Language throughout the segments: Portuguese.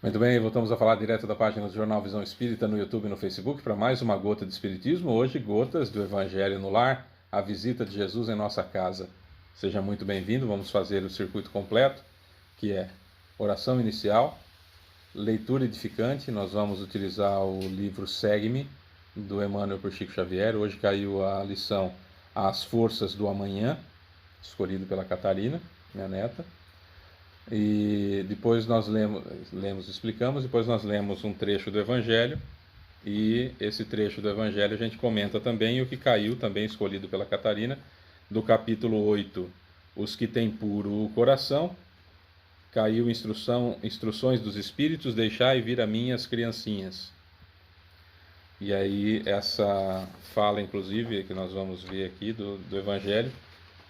Muito bem, voltamos a falar direto da página do Jornal Visão Espírita no YouTube e no Facebook para mais uma gota de Espiritismo. Hoje, gotas do Evangelho no Lar, a visita de Jesus em nossa casa. Seja muito bem-vindo, vamos fazer o circuito completo, que é oração inicial, leitura edificante. Nós vamos utilizar o livro Segue-me, do Emmanuel por Chico Xavier. Hoje caiu a lição As Forças do Amanhã, escolhido pela Catarina, minha neta. E depois nós lemos, explicamos, depois nós lemos um trecho do Evangelho, e esse trecho do Evangelho a gente comenta também o que caiu, também escolhido pela Catarina, do capítulo 8, Os que têm puro coração, caiu instruções dos Espíritos, deixai vir a mim as criancinhas. E aí essa fala, inclusive, que nós vamos ver aqui do Evangelho,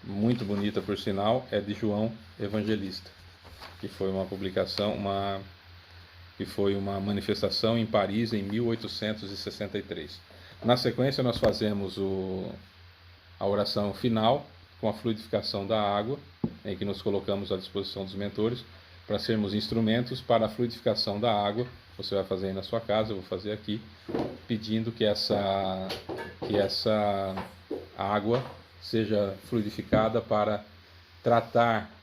muito bonita por sinal, é de João Evangelista, que foi uma publicação, que foi uma manifestação em Paris em 1863. Na sequência nós fazemos a oração final com a fluidificação da água, em que nos colocamos à disposição dos mentores para sermos instrumentos para a fluidificação da água. Você vai fazer aí na sua casa, eu vou fazer aqui, pedindo que essa água seja fluidificada para tratar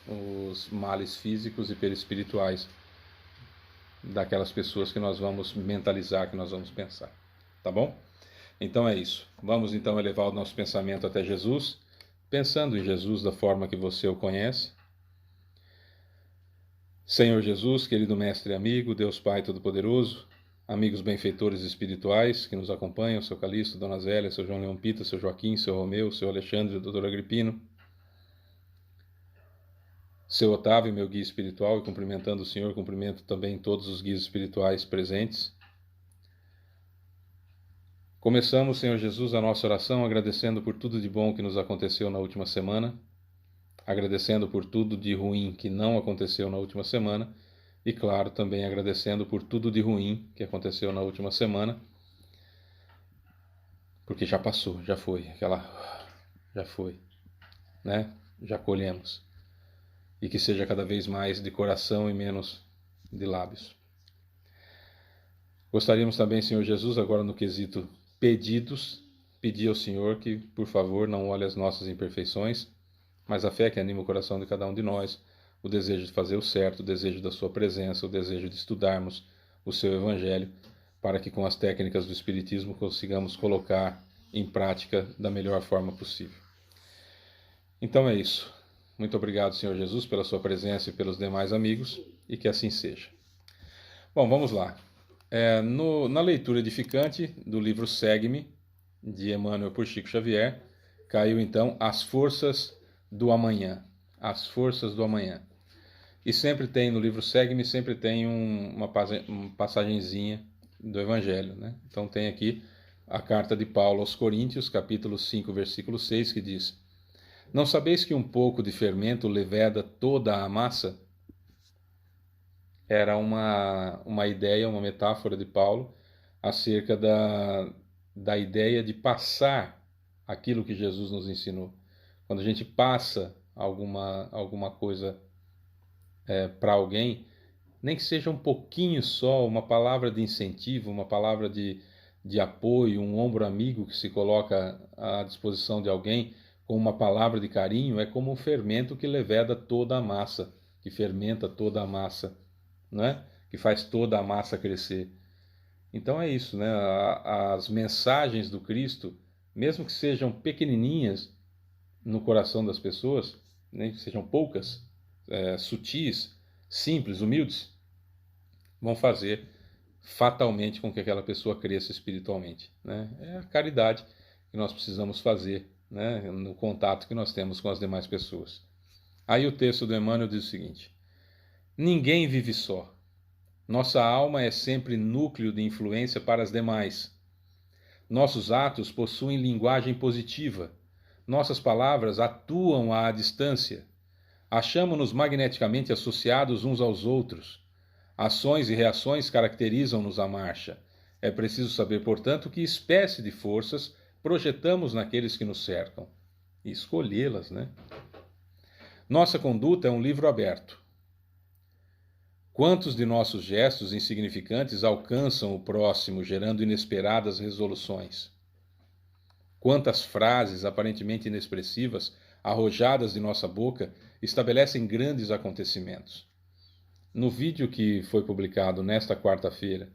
os males físicos e perispirituais daquelas pessoas que nós vamos mentalizar, que nós vamos pensar. Tá bom? Então é isso. Vamos então elevar o nosso pensamento até Jesus, pensando em Jesus da forma que você o conhece. Senhor Jesus, querido Mestre e amigo, Deus Pai Todo-Poderoso, amigos benfeitores espirituais que nos acompanham, seu Calixto, Dona Zélia, seu João Leão Pita, seu Joaquim, seu Romeu, seu Alexandre, doutor Agripino, seu Otávio, meu guia espiritual, e cumprimentando o Senhor, cumprimento também todos os guias espirituais presentes. Começamos, Senhor Jesus, a nossa oração agradecendo por tudo de bom que nos aconteceu na última semana, agradecendo por tudo de ruim que não aconteceu na última semana, e claro, também agradecendo por tudo de ruim que aconteceu na última semana, porque já passou, já foi, já foi, né? Já colhemos. E que seja cada vez mais de coração e menos de lábios. Gostaríamos também, Senhor Jesus, agora no quesito pedidos, pedir ao Senhor que, por favor, não olhe as nossas imperfeições, mas a fé que anima o coração de cada um de nós, o desejo de fazer o certo, o desejo da sua presença, o desejo de estudarmos o seu Evangelho, para que com as técnicas do Espiritismo consigamos colocar em prática da melhor forma possível. Então é isso. Muito obrigado, Senhor Jesus, pela sua presença e pelos demais amigos, e que assim seja. Bom, vamos lá. Na leitura edificante do livro Segue-me, de Emmanuel por Chico Xavier, caiu então As Forças do Amanhã. As Forças do Amanhã. E sempre tem, no livro Segue-me, sempre tem uma passagenzinha do Evangelho, né? Então tem aqui a carta de Paulo aos Coríntios, capítulo 5, versículo 6, que diz: não sabeis que um pouco de fermento leveda toda a massa? Era uma ideia, uma metáfora de Paulo acerca da ideia de passar aquilo que Jesus nos ensinou. Quando a gente passa alguma coisa para alguém, nem que seja um pouquinho só, uma palavra de incentivo, uma palavra de apoio, um ombro amigo que se coloca à disposição de alguém, com uma palavra de carinho, é como um fermento que leveda toda a massa, que fermenta toda a massa, não é? Que faz toda a massa crescer. Então é isso, né? As mensagens do Cristo, mesmo que sejam pequenininhas no coração das pessoas, nem que sejam poucas, sutis, simples, humildes, vão fazer fatalmente com que aquela pessoa cresça espiritualmente, né? É a caridade que nós precisamos fazer, né, no contato que nós temos com as demais pessoas. Aí o texto do Emmanuel diz o seguinte: ninguém vive só. Nossa alma é sempre núcleo de influência para as demais. Nossos atos possuem linguagem positiva. Nossas palavras atuam à distância. Achamo-nos magneticamente associados uns aos outros. Ações e reações caracterizam-nos a marcha. É preciso saber, portanto, que espécie de forças projetamos naqueles que nos cercam e escolhê-las, né? Nossa conduta é um livro aberto. Quantos de nossos gestos insignificantes alcançam o próximo, gerando inesperadas resoluções? Quantas frases aparentemente inexpressivas, arrojadas de nossa boca, estabelecem grandes acontecimentos? No vídeo que foi publicado nesta quarta-feira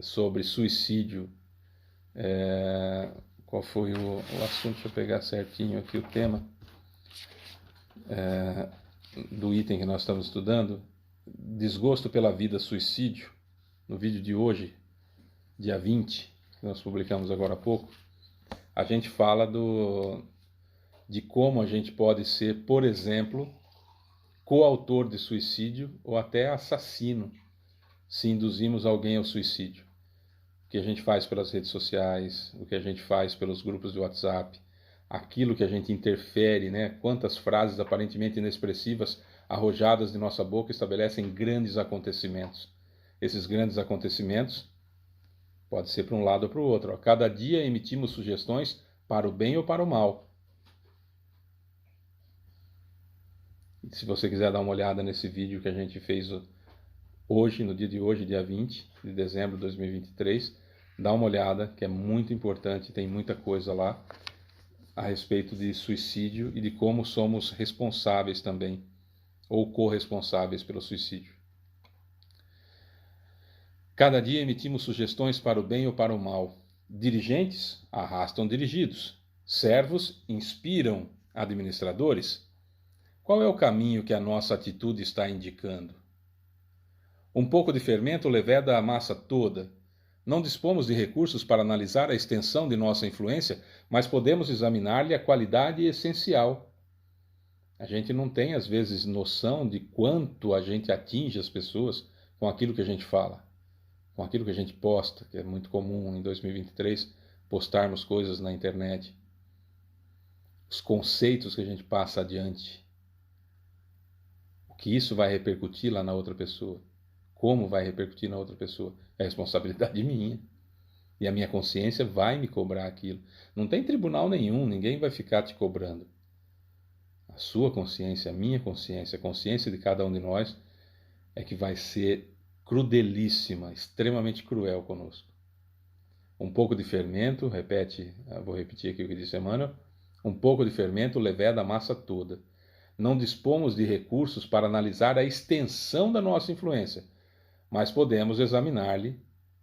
sobre suicídio, qual foi o assunto? Deixa eu pegar certinho aqui o tema do item que nós estamos estudando. Desgosto pela vida, suicídio. No vídeo de hoje, dia 20, que nós publicamos agora há pouco, a gente fala de como a gente pode ser, por exemplo, coautor de suicídio ou até assassino, se induzimos alguém ao suicídio. O que a gente faz pelas redes sociais, o que a gente faz pelos grupos de WhatsApp, aquilo que a gente interfere, né? Quantas frases aparentemente inexpressivas arrojadas de nossa boca estabelecem grandes acontecimentos. Esses grandes acontecimentos pode ser para um lado ou para o outro. A cada dia emitimos sugestões para o bem ou para o mal. E se você quiser dar uma olhada nesse vídeo que a gente fez hoje, no dia de hoje, dia 20 de dezembro de 2023, dá uma olhada, que é muito importante, tem muita coisa lá a respeito de suicídio e de como somos responsáveis também, ou corresponsáveis pelo suicídio. Cada dia emitimos sugestões para o bem ou para o mal. Dirigentes arrastam dirigidos. Servos inspiram administradores. Qual é o caminho que a nossa atitude está indicando? Um pouco de fermento leveda a massa toda. Não dispomos de recursos para analisar a extensão de nossa influência, mas podemos examinar-lhe a qualidade essencial. A gente não tem, às vezes, noção de quanto a gente atinge as pessoas com aquilo que a gente fala, com aquilo que a gente posta, que é muito comum em 2023 postarmos coisas na internet. Os conceitos que a gente passa adiante. O que isso vai repercutir lá na outra pessoa. Como vai repercutir na outra pessoa? É responsabilidade minha. E a minha consciência vai me cobrar aquilo. Não tem tribunal nenhum, ninguém vai ficar te cobrando. A sua consciência, a minha consciência, a consciência de cada um de nós é que vai ser crudelíssima, extremamente cruel conosco. Um pouco de fermento, vou repetir aqui o que disse Emmanuel, um pouco de fermento leveda a massa toda. Não dispomos de recursos para analisar a extensão da nossa influência, mas podemos examinar-lhe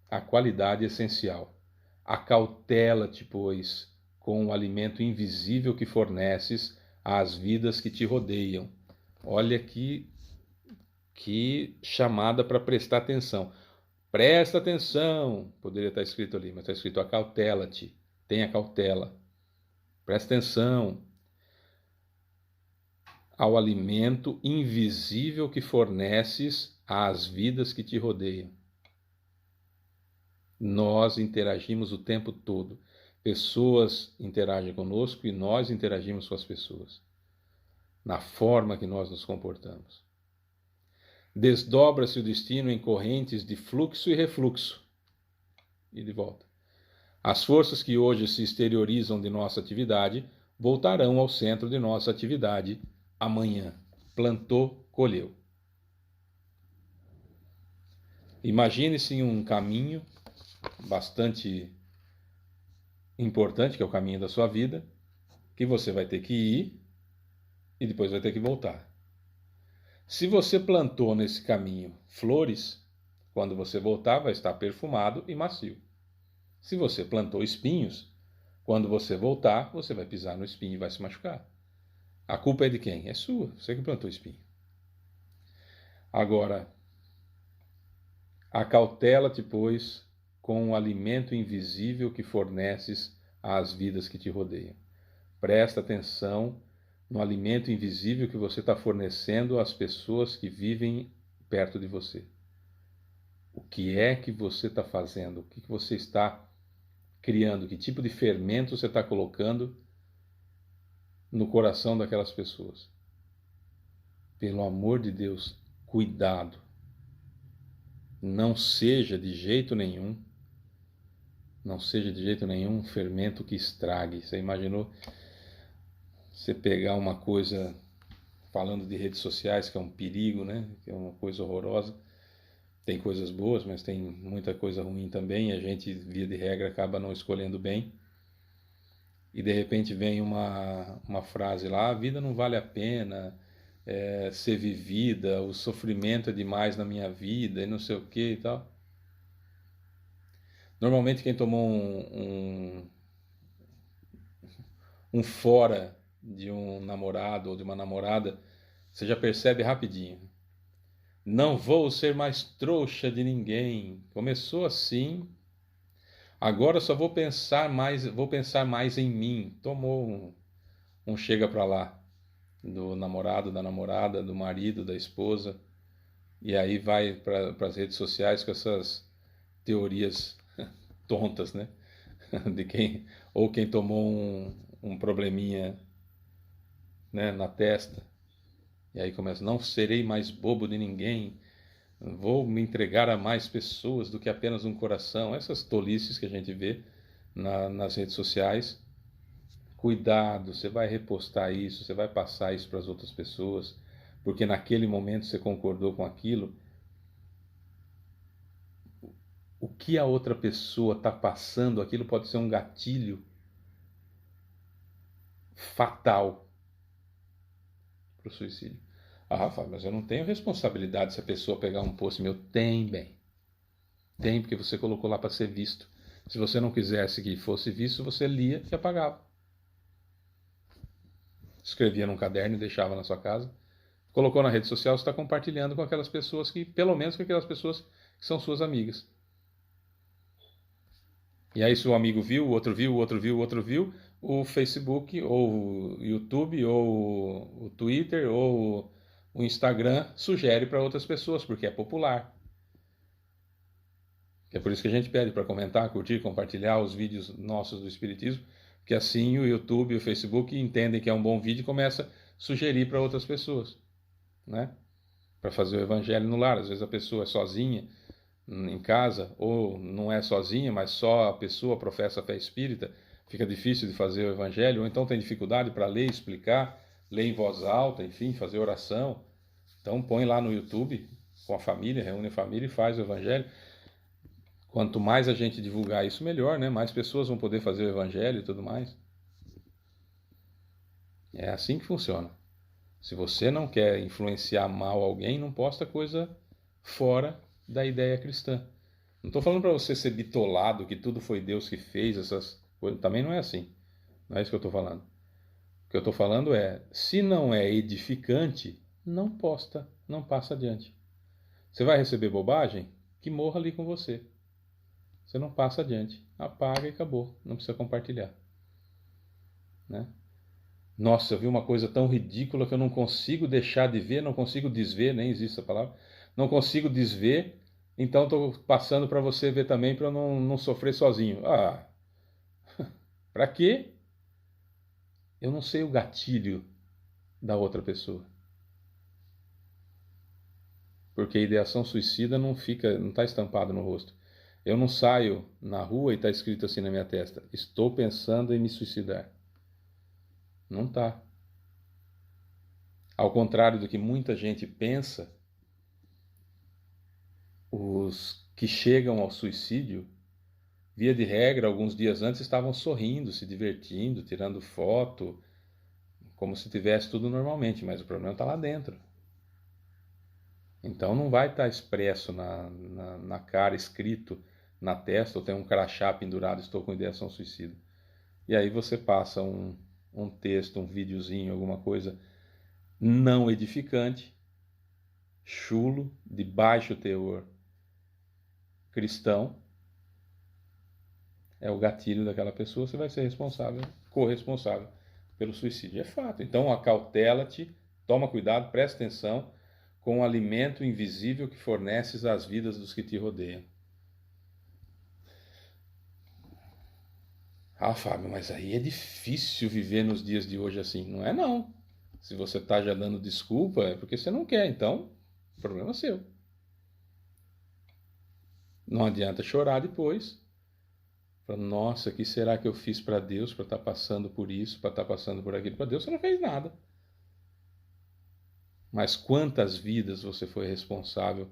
a qualidade essencial. Acautela-te, pois, com o alimento invisível que forneces às vidas que te rodeiam. Olha que chamada para prestar atenção. Presta atenção, poderia estar escrito ali, mas está escrito acautela-te, tenha cautela. Presta atenção ao alimento invisível que forneces às vidas que te rodeiam. Nós interagimos o tempo todo. Pessoas interagem conosco e nós interagimos com as pessoas. Na forma que nós nos comportamos. Desdobra-se o destino em correntes de fluxo e refluxo. E de volta. As forças que hoje se exteriorizam de nossa atividade voltarão ao centro de nossa atividade amanhã. Plantou, colheu. Imagine-se um caminho bastante importante, que é o caminho da sua vida, que você vai ter que ir e depois vai ter que voltar. Se você plantou nesse caminho flores, quando você voltar vai estar perfumado e macio. Se você plantou espinhos, quando você voltar, você vai pisar no espinho e vai se machucar. A culpa é de quem? É sua, você que plantou espinho. Agora, acautela-te, pois, com o alimento invisível que forneces às vidas que te rodeiam. Presta atenção no alimento invisível que você está fornecendo às pessoas que vivem perto de você. O que é que você está fazendo? O que você está criando? Que tipo de fermento você está colocando no coração daquelas pessoas? Pelo amor de Deus, cuidado. Não seja de jeito nenhum um fermento que estrague. Você imaginou você pegar uma coisa falando de redes sociais, que é um perigo, né? Que é uma coisa horrorosa. Tem coisas boas, mas tem muita coisa ruim também. E a gente, via de regra, acaba não escolhendo bem. E de repente vem uma frase lá: a vida não vale a pena ser vivida, o sofrimento é demais na minha vida, e não sei o que e tal. Normalmente quem tomou um fora de um namorado ou de uma namorada, você já percebe rapidinho. Não vou ser mais trouxa de ninguém. Começou assim, agora só vou pensar mais em mim. Tomou um chega pra lá do namorado, da namorada, do marido, da esposa, e aí vai para as redes sociais com essas teorias tontas, né? De quem tomou um probleminha, né, na testa, e aí começa: não serei mais bobo de ninguém, vou me entregar a mais pessoas do que apenas um coração. Essas tolices que a gente vê nas redes sociais. Cuidado, você vai repostar isso, você vai passar isso para as outras pessoas, porque naquele momento você concordou com aquilo. O que a outra pessoa está passando, aquilo pode ser um gatilho fatal para o suicídio. Ah, Rafa, mas eu não tenho responsabilidade se a pessoa pegar um post meu. Tem, bem. Tem, porque você colocou lá para ser visto. Se você não quisesse que fosse visto, você lia e apagava. Escrevia num caderno e deixava na sua casa. Colocou na rede social, você está compartilhando com aquelas pessoas que, pelo menos com aquelas pessoas que são suas amigas. E aí, se o amigo viu, o outro viu, o outro viu, o outro viu, o Facebook, ou o YouTube, ou o Twitter, ou o Instagram sugere para outras pessoas, porque é popular. É por isso que a gente pede para comentar, curtir, compartilhar os vídeos nossos do Espiritismo, que assim o YouTube e o Facebook entendem que é um bom vídeo e começa a sugerir para outras pessoas, né? Para fazer o evangelho no lar. Às vezes a pessoa é sozinha em casa, ou não é sozinha, mas só a pessoa professa a fé espírita, fica difícil de fazer o evangelho, ou então tem dificuldade para ler, explicar, ler em voz alta, enfim, fazer oração. Então põe lá no YouTube com a família, reúne a família e faz o evangelho. Quanto mais a gente divulgar isso, melhor, né? Mais pessoas vão poder fazer o evangelho e tudo mais. É assim que funciona. Se você não quer influenciar mal alguém, não posta coisa fora da ideia cristã. Não estou falando para você ser bitolado, que tudo foi Deus que fez, essas coisas. Também não é assim. Não é isso que eu estou falando. O que eu estou falando é: se não é edificante, não posta, não passa adiante. Você vai receber bobagem? Que morra ali com você. Você não passa adiante. Apaga e acabou. Não precisa compartilhar. Né? Nossa, eu vi uma coisa tão ridícula que eu não consigo deixar de ver, não consigo desver, nem existe essa palavra. Não consigo desver, então estou passando para você ver também, para eu não sofrer sozinho. Ah, para quê? Eu não sei o gatilho da outra pessoa. Porque a ideação suicida não fica, não está estampado no rosto. Eu não saio na rua e está escrito assim na minha testa: estou pensando em me suicidar. Não está. Ao contrário do que muita gente pensa, os que chegam ao suicídio, via de regra, alguns dias antes estavam sorrindo, se divertindo, tirando foto, como se tivesse tudo normalmente, mas o problema está lá dentro. Então não vai estar expresso na cara, escrito na testa, ou tem um crachá pendurado: estou com ideação suicida. E aí você passa um texto, um videozinho, alguma coisa não edificante, chulo, de baixo teor cristão, é o gatilho daquela pessoa, você vai ser responsável, corresponsável pelo suicídio. É fato. Então acautela-te, toma cuidado, presta atenção com o alimento invisível que forneces às vidas dos que te rodeiam. Ah, Fábio, mas aí é difícil viver nos dias de hoje assim. Não é não. Se você está já dando desculpa, é porque você não quer. Então, problema seu. Não adianta chorar depois. Nossa, o que será que eu fiz para Deus para estar passando por isso, para estar passando por aquilo? Para Deus você não fez nada. mas quantas vidas você foi responsável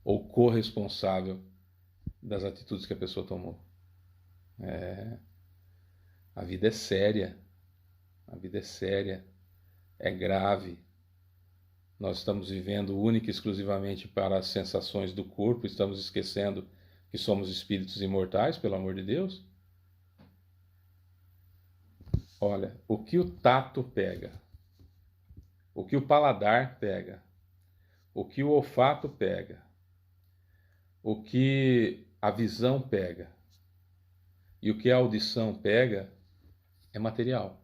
ou corresponsável das atitudes que a pessoa tomou. A vida é séria, a vida é séria, é grave. Nós estamos vivendo única e exclusivamente para as sensações do corpo, estamos esquecendo que somos espíritos imortais, pelo amor de Deus. Olha, o que o tato pega, o que o paladar pega, o que o olfato pega, o que a visão pega e o que a audição pega é material.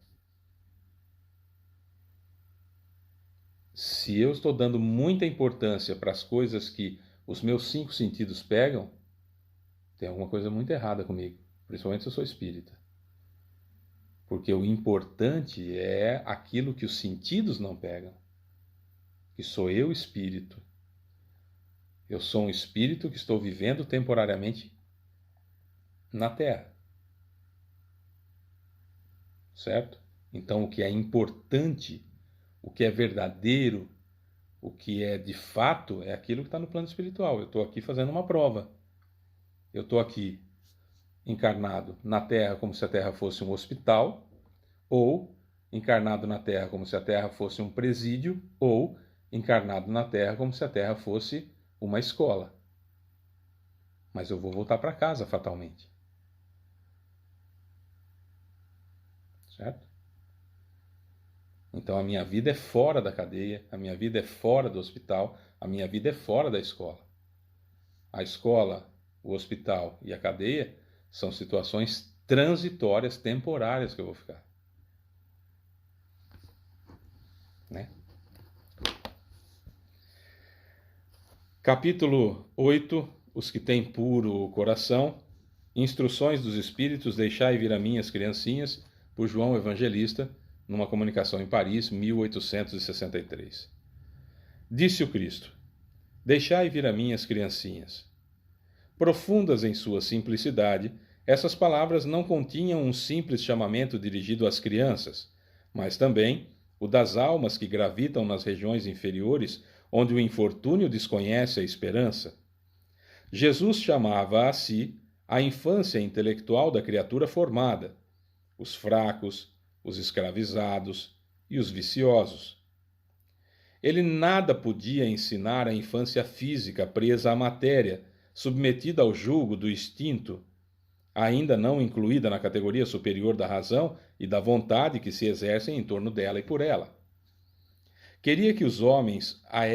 Se eu estou dando muita importância para as coisas que os meus 5 sentidos pegam, tem alguma coisa muito errada comigo, principalmente se eu sou espírita. Porque o importante é aquilo que os sentidos não pegam, que sou eu espírito. Eu sou um espírito que estou vivendo temporariamente na Terra. Certo? Então, o que é importante, o que é verdadeiro, o que é de fato, é aquilo que está no plano espiritual. Eu estou aqui fazendo uma prova. Eu estou aqui encarnado na Terra como se a Terra fosse um hospital, ou encarnado na Terra como se a Terra fosse um presídio, ou encarnado na Terra como se a Terra fosse uma escola. Mas eu vou voltar para casa fatalmente. Certo? Então a minha vida é fora da cadeia, a minha vida é fora do hospital, a minha vida é fora da escola. A escola, o hospital e a cadeia são situações transitórias, temporárias que eu vou ficar. Né? Capítulo 8, os que têm puro coração, instruções dos Espíritos, deixai vir a mim as criancinhas, por João Evangelista, numa comunicação em Paris, 1863. Disse o Cristo, deixai vir a mim as criancinhas. Profundas em sua simplicidade, essas palavras não continham um simples chamamento dirigido às crianças, mas também o das almas que gravitam nas regiões inferiores, onde o infortúnio desconhece a esperança. Jesus chamava a si a infância intelectual da criatura formada, os fracos, os escravizados e os viciosos. Ele nada podia ensinar à infância física presa à matéria, submetida ao jugo do instinto, ainda não incluída na categoria superior da razão e da vontade que se exercem em torno dela e por ela. Queria que os homens a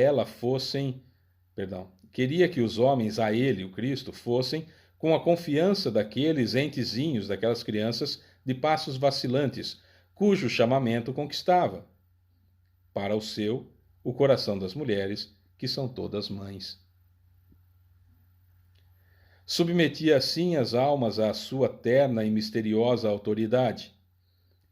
ele, o Cristo, fossem com a confiança daqueles entezinhos, daquelas crianças de passos vacilantes, cujo chamamento conquistava. Para o seu, o coração das mulheres, que são todas mães. Submetia assim as almas à sua terna e misteriosa autoridade.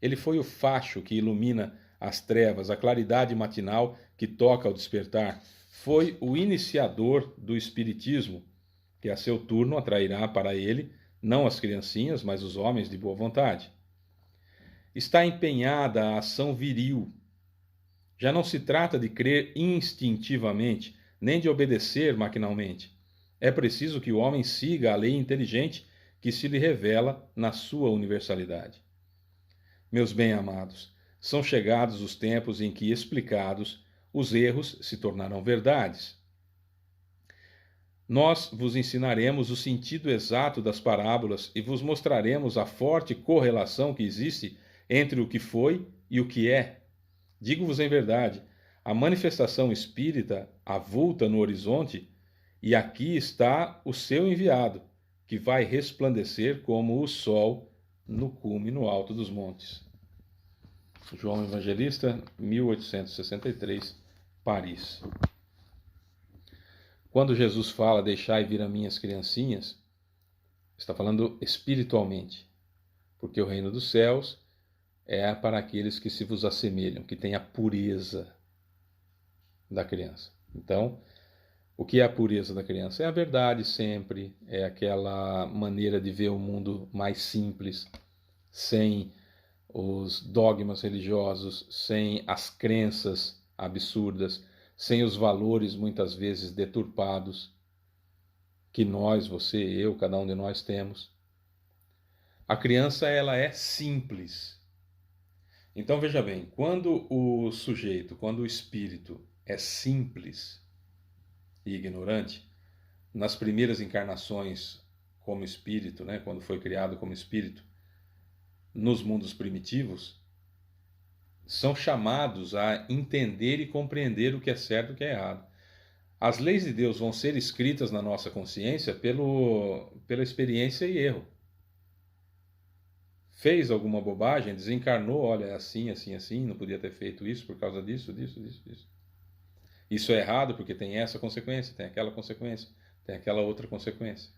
Ele foi o facho que ilumina as trevas, a claridade matinal que toca ao despertar. Foi o iniciador do espiritismo, que a seu turno atrairá para ele não as criancinhas, mas os homens de boa vontade. Está empenhada a ação viril. Já não se trata de crer instintivamente, nem de obedecer maquinalmente. É preciso que o homem siga a lei inteligente que se lhe revela na sua universalidade. Meus bem-amados, são chegados os tempos em que, explicados, os erros se tornarão verdades. Nós vos ensinaremos o sentido exato das parábolas e vos mostraremos a forte correlação que existe entre o que foi e o que é. Digo-vos em verdade, a manifestação espírita avulta no horizonte, e aqui está o seu enviado, que vai resplandecer como o sol no cume no alto dos montes. João Evangelista, 1863, Paris. Quando Jesus fala, deixai vir a mim as criancinhas, está falando espiritualmente, porque o reino dos céus é para aqueles que se vos assemelham, que têm a pureza da criança. Então, o que é a pureza da criança? É a verdade sempre, é aquela maneira de ver o mundo mais simples, sem os dogmas religiosos, sem as crenças absurdas, sem os valores muitas vezes deturpados que nós, você, eu, cada um de nós temos. A criança, ela é simples. Então veja bem, quando quando o espírito é simples e ignorante, nas primeiras encarnações como espírito, né, quando foi criado como espírito, nos mundos primitivos, são chamados a entender e compreender o que é certo e o que é errado. As leis de Deus vão ser escritas na nossa consciência pela experiência e erro. Fez alguma bobagem, desencarnou, olha, é assim, assim, assim, não podia ter feito isso por causa disso, disso, disso, disso. Isso é errado porque tem essa consequência, tem aquela consequência, tem aquela outra consequência.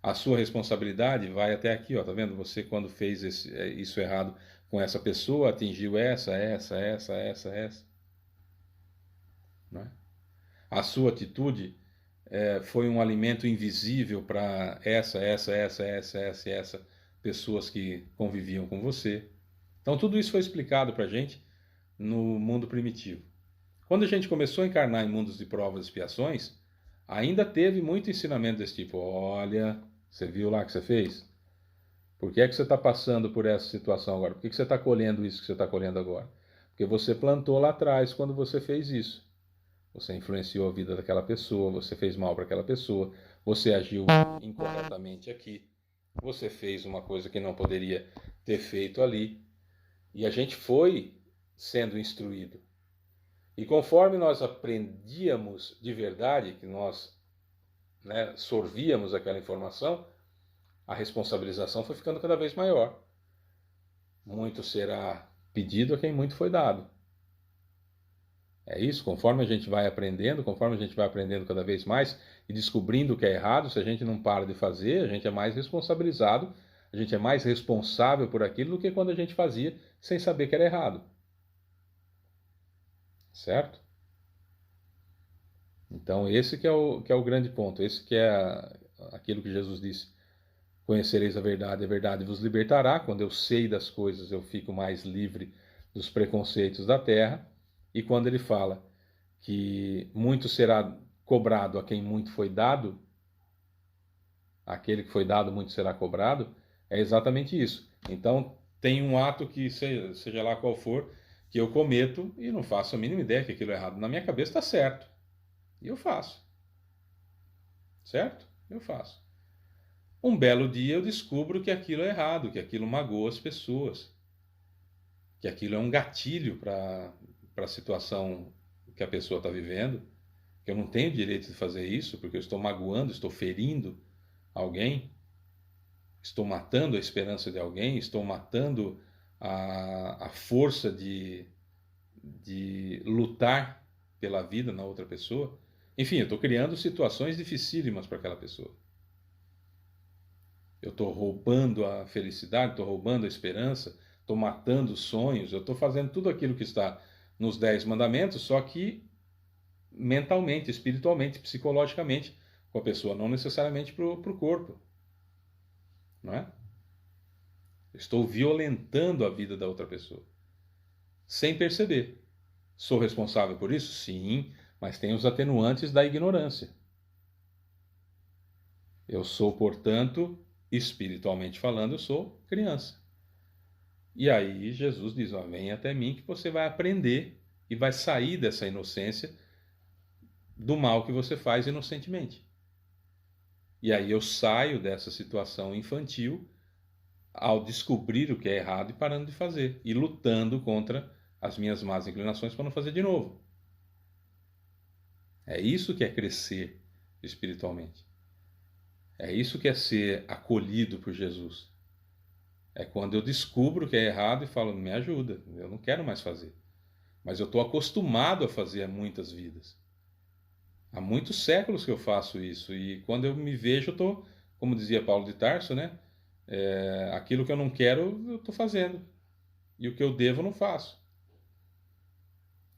A sua responsabilidade vai até aqui, ó, tá vendo? Você quando fez isso errado com essa pessoa, atingiu essa. Não é? A sua atitude foi um alimento invisível para essa pessoas que conviviam com você. Então tudo isso foi explicado para a gente no mundo primitivo. Quando a gente começou a encarnar em mundos de provas e expiações, ainda teve muito ensinamento desse tipo. Olha, você viu lá que você fez? Por que é que você está passando por essa situação agora? Por que você está colhendo isso que você está colhendo agora? Porque você plantou lá atrás quando você fez isso. Você influenciou a vida daquela pessoa, você fez mal para aquela pessoa, você agiu incorretamente aqui, você fez uma coisa que não poderia ter feito ali. E a gente foi sendo instruído. E conforme nós aprendíamos de verdade, que nós sorvíamos aquela informação, a responsabilização foi ficando cada vez maior. Muito será pedido a quem muito foi dado. É isso, conforme a gente vai aprendendo cada vez mais e descobrindo o que é errado, se a gente não para de fazer, a gente é mais responsabilizado, a gente é mais responsável por aquilo do que quando a gente fazia sem saber que era errado. Certo? Então esse que é o grande ponto, esse que é aquilo que Jesus disse. Conhecereis a verdade vos libertará. Quando eu sei das coisas, eu fico mais livre dos preconceitos da terra. E quando ele fala que muito será cobrado a quem muito foi dado, aquele que foi dado, muito será cobrado, é exatamente isso. Então, tem um ato que, seja lá qual for, que eu cometo e não faço a mínima ideia que aquilo é errado. Na minha cabeça está certo. E eu faço. Certo? Eu faço. Um belo dia eu descubro que aquilo é errado, que aquilo magoa as pessoas, que aquilo é um gatilho para a situação que a pessoa está vivendo, que eu não tenho direito de fazer isso, porque eu estou magoando, estou ferindo alguém, estou matando a esperança de alguém, estou matando a força de lutar pela vida na outra pessoa. Enfim, eu estou criando situações dificílimas para aquela pessoa. Eu estou roubando a felicidade, estou roubando a esperança, estou matando os sonhos, eu estou fazendo tudo aquilo que está nos 10 mandamentos, só que mentalmente, espiritualmente, psicologicamente, com a pessoa, não necessariamente para o corpo. Não é? Estou violentando a vida da outra pessoa, sem perceber. Sou responsável por isso? Sim, mas tem os atenuantes da ignorância. Eu sou, portanto, espiritualmente falando, eu sou criança. E aí Jesus diz, ó, vem até mim que você vai aprender e vai sair dessa inocência do mal que você faz inocentemente. E aí eu saio dessa situação infantil ao descobrir o que é errado e parando de fazer. E lutando contra as minhas más inclinações para não fazer de novo. É isso que é crescer espiritualmente. É isso que é ser acolhido por Jesus. É quando eu descubro o que é errado e falo, me ajuda, eu não quero mais fazer. Mas eu estou acostumado a fazer há muitas vidas. Há muitos séculos que eu faço isso. E quando eu me vejo, eu estou, como dizia Paulo de Tarso, né? Aquilo que eu não quero, eu estou fazendo. E o que eu devo, eu não faço.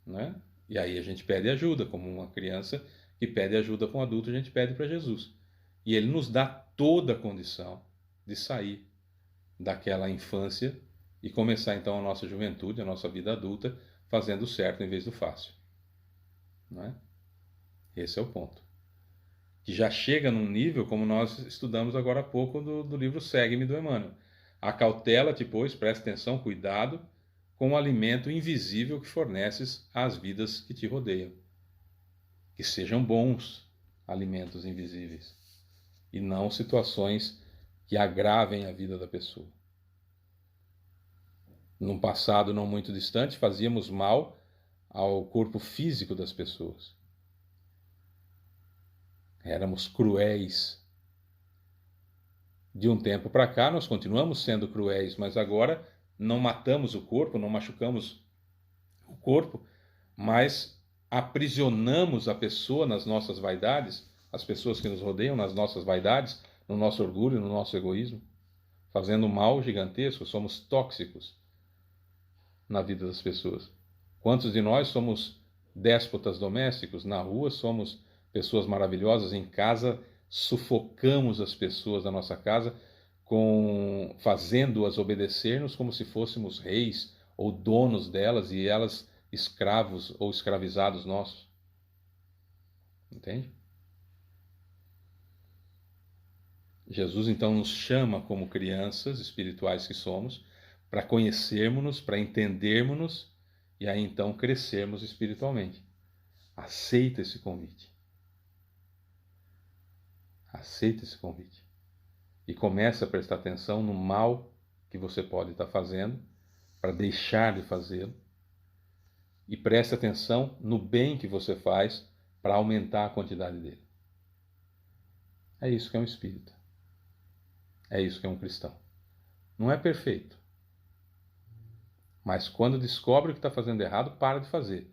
Né? E aí a gente pede ajuda, como uma criança que pede ajuda para um adulto, a gente pede para Jesus. E ele nos dá toda a condição de sair daquela infância e começar então a nossa juventude, a nossa vida adulta, fazendo o certo em vez do fácil. não é? Esse é o ponto. Que já chega num nível, como nós estudamos agora há pouco do livro Segue-me, do Emmanuel. Acautela-te, pois, presta atenção, cuidado com o alimento invisível que forneces às vidas que te rodeiam. Que sejam bons alimentos invisíveis e não situações que agravem a vida da pessoa. Num passado não muito distante, fazíamos mal ao corpo físico das pessoas. Éramos cruéis. De um tempo para cá, nós continuamos sendo cruéis, mas agora não matamos o corpo, não machucamos o corpo, mas aprisionamos a pessoa nas nossas vaidades, as pessoas que nos rodeiam nas nossas vaidades, no nosso orgulho, no nosso egoísmo, fazendo um mal gigantesco. Somos tóxicos na vida das pessoas. Quantos de nós somos déspotas domésticos? Na rua somos pessoas maravilhosas, em casa sufocamos as pessoas da nossa casa, fazendo-as obedecer-nos como se fôssemos reis ou donos delas e elas escravos ou escravizados nossos. Entende? Jesus então nos chama como crianças espirituais que somos, para conhecermos-nos, para entendermos-nos e aí então crescermos espiritualmente. Aceita esse convite. Aceita esse convite. E comece a prestar atenção no mal que você pode estar fazendo, para deixar de fazê-lo. E preste atenção no bem que você faz para aumentar a quantidade dele. É isso que é um espírita. É isso que é um cristão. Não é perfeito. Mas quando descobre o que está fazendo errado, para de fazer.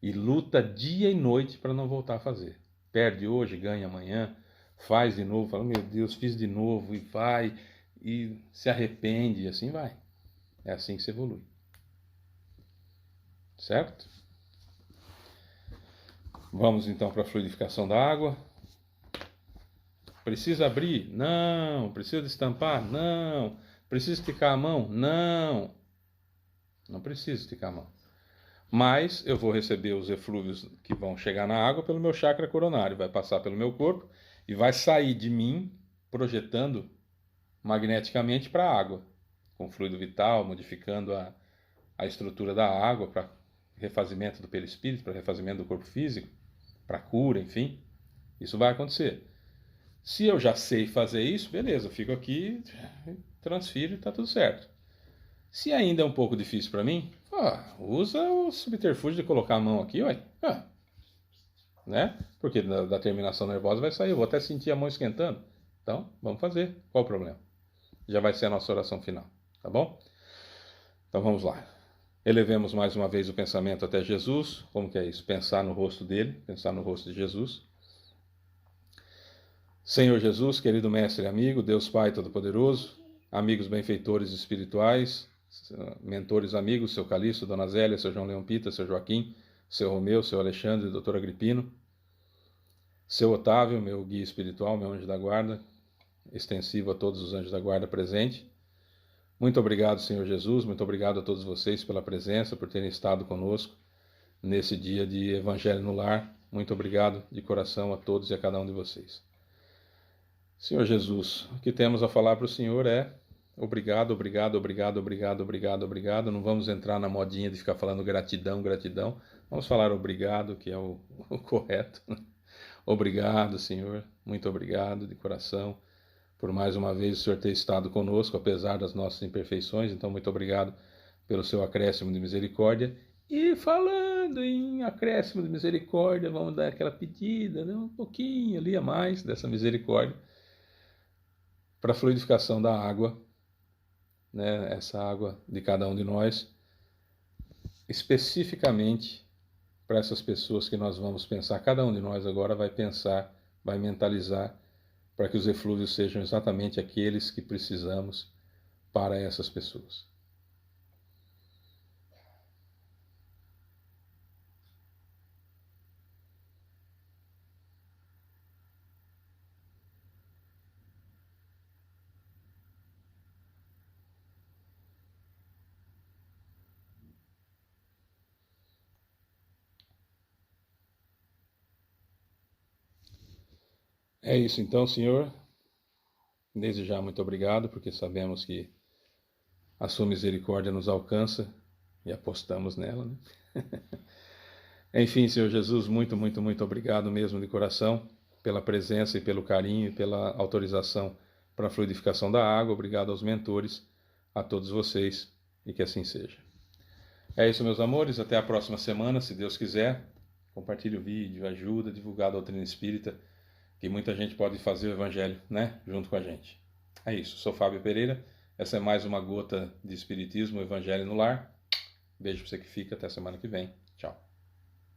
E luta dia e noite para não voltar a fazer. Perde hoje, ganha amanhã, faz de novo, fala, meu Deus, fiz de novo, e vai, e se arrepende, e assim vai. É assim que se evolui. Certo? Vamos então para a fluidificação da água. Precisa abrir? Não. Precisa destampar? Não. Precisa esticar a mão? Não. Não precisa esticar a mão. Mas eu vou receber os eflúvios que vão chegar na água pelo meu chakra coronário, vai passar pelo meu corpo e vai sair de mim projetando magneticamente para a água, com fluido vital, modificando a estrutura da água para refazimento do perispírito, para refazimento do corpo físico, para cura, enfim. Isso vai acontecer. Se eu já sei fazer isso, beleza, eu fico aqui, transfiro e está tudo certo. Se ainda é um pouco difícil para mim, usa o subterfúgio de colocar a mão aqui, ué. Né? Porque da terminação nervosa vai sair, eu vou até sentir a mão esquentando. Então, vamos fazer. Qual o problema? Já vai ser a nossa oração final, tá bom? Então vamos lá. Elevemos mais uma vez o pensamento até Jesus. Como que é isso? Pensar no rosto dele, pensar no rosto de Jesus. Senhor Jesus, querido mestre e amigo, Deus Pai Todo-Poderoso, amigos benfeitores espirituais, mentores amigos, seu Calixto, Dona Zélia, seu João Leão Pita, seu Joaquim, seu Romeu, seu Alexandre, doutor Agripino, seu Otávio, meu guia espiritual, meu anjo da guarda, extensivo a todos os anjos da guarda presentes. Muito obrigado, Senhor Jesus, muito obrigado a todos vocês pela presença, por terem estado conosco nesse dia de Evangelho no Lar. Muito obrigado de coração a todos e a cada um de vocês. Senhor Jesus, o que temos a falar para o Senhor é obrigado, obrigado, obrigado, obrigado, obrigado, obrigado. Não vamos entrar na modinha de ficar falando gratidão, gratidão. Vamos falar obrigado, que é o correto. Obrigado, Senhor, muito obrigado de coração por mais uma vez o Senhor ter estado conosco, apesar das nossas imperfeições. Então, muito obrigado pelo seu acréscimo de misericórdia. E falando em acréscimo de misericórdia, vamos dar aquela pedida, né? Um pouquinho ali a mais dessa misericórdia para a fluidificação da água, né? Essa água de cada um de nós, especificamente para essas pessoas que nós vamos pensar. Cada um de nós agora vai pensar, vai mentalizar, para que os eflúvios sejam exatamente aqueles que precisamos para essas pessoas. É isso então, Senhor. Desde já, muito obrigado, porque sabemos que a sua misericórdia nos alcança e apostamos nela, né? Enfim, Senhor Jesus, muito, muito, muito obrigado mesmo de coração pela presença e pelo carinho e pela autorização para a fluidificação da água. Obrigado aos mentores, a todos vocês, e que assim seja. É isso, meus amores. Até a próxima semana, se Deus quiser. Compartilhe o vídeo, ajuda a divulgar a doutrina espírita, que muita gente pode fazer o evangelho, né? Junto com a gente. É isso. Sou Fábio Pereira. Essa é mais uma gota de espiritismo, o evangelho no lar. Beijo para você que fica. Até semana que vem.